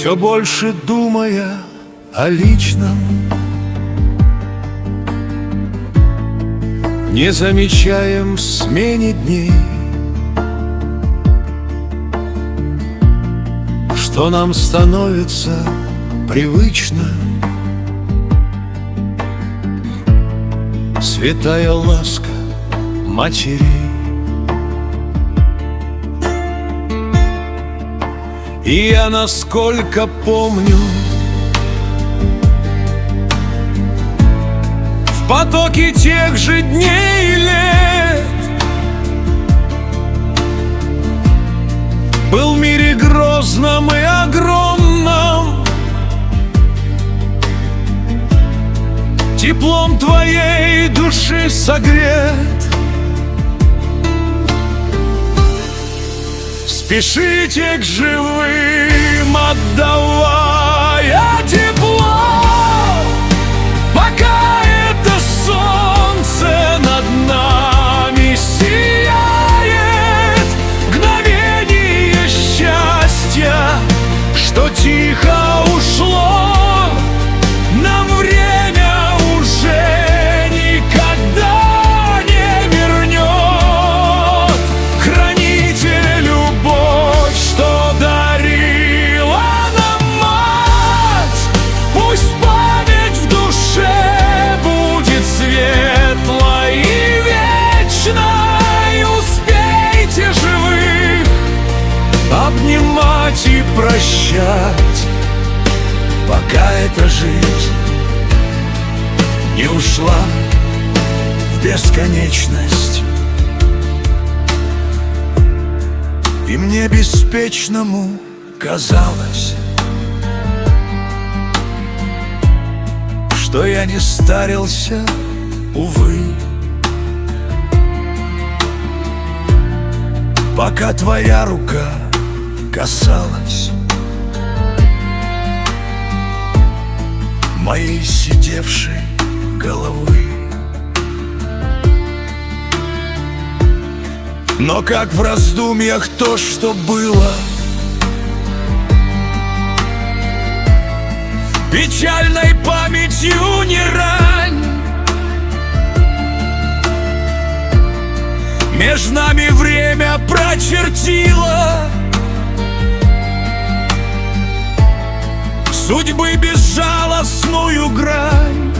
все больше думая о личном, не замечаем в смене дней, что нам становится привычно. Святая ласка матерей. И я, насколько помню, в потоке тех же дней и лет был в мире грозном и огромном теплом твоей души согрет. Спешите к живым, отдавая тепло, пока это солнце над нами сияет. Мгновение счастья, что тихо ушло, нам время уже никогда не вернет. Храните любовь, что дарила нам мать, пусть память в душе будет светлой и вечной. Успейте живых обнимать и прощать, пока эта жизнь не ушла в бесконечность. И мне беспечному казалось, что я не старился, увы, пока твоя рука касалась моей сидевшей головы. Но как в раздумьях то, что было, печальной памятью не рань. Меж нами время прочертило судьбы безжалостную грань.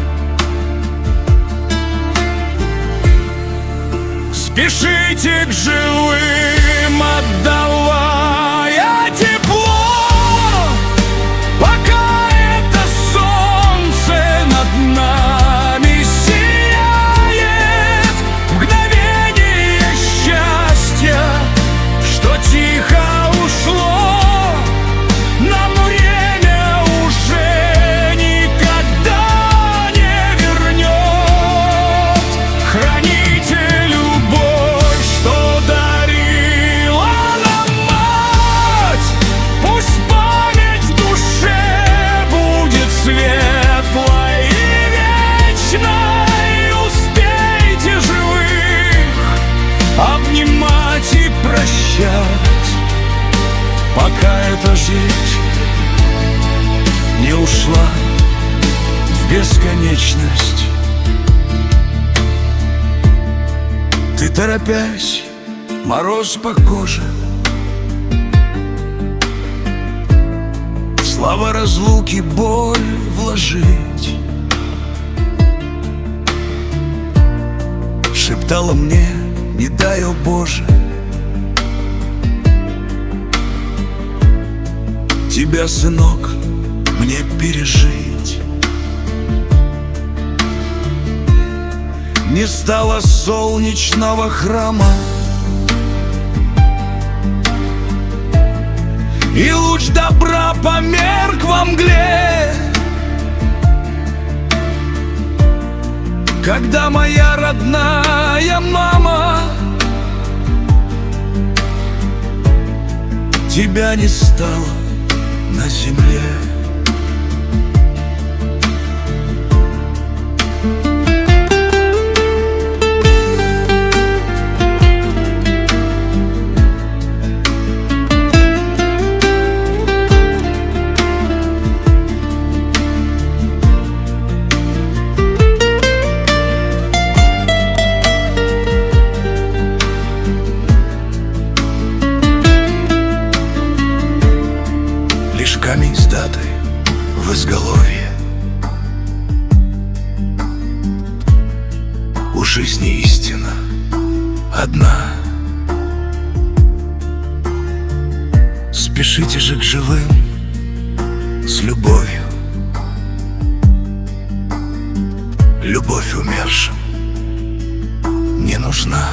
Спешите к живым, отдавая тепло, пока это солнце над нами сияет. Мгновение счастья, что тихо ушло, нам время уже никогда не вернет. Храните любовь, что дарила нам мать, пусть память в душе будет светлой и вечной. Успейте живых обнимать и прощать, пока эта жизнь не ушла в бесконечность. Ты, торопясь, мороз по коже, слова разлуки боль вложить, шептала мне: не дай, о Боже, тебя, сынок, мне пережить. Не стало солнечного храма, и луч добра померк во мгле, когда моя родная мама тебя не стало на земле. изголовье. У жизни истина одна. Спешите же к живым с любовью. Любовь умершим не нужна.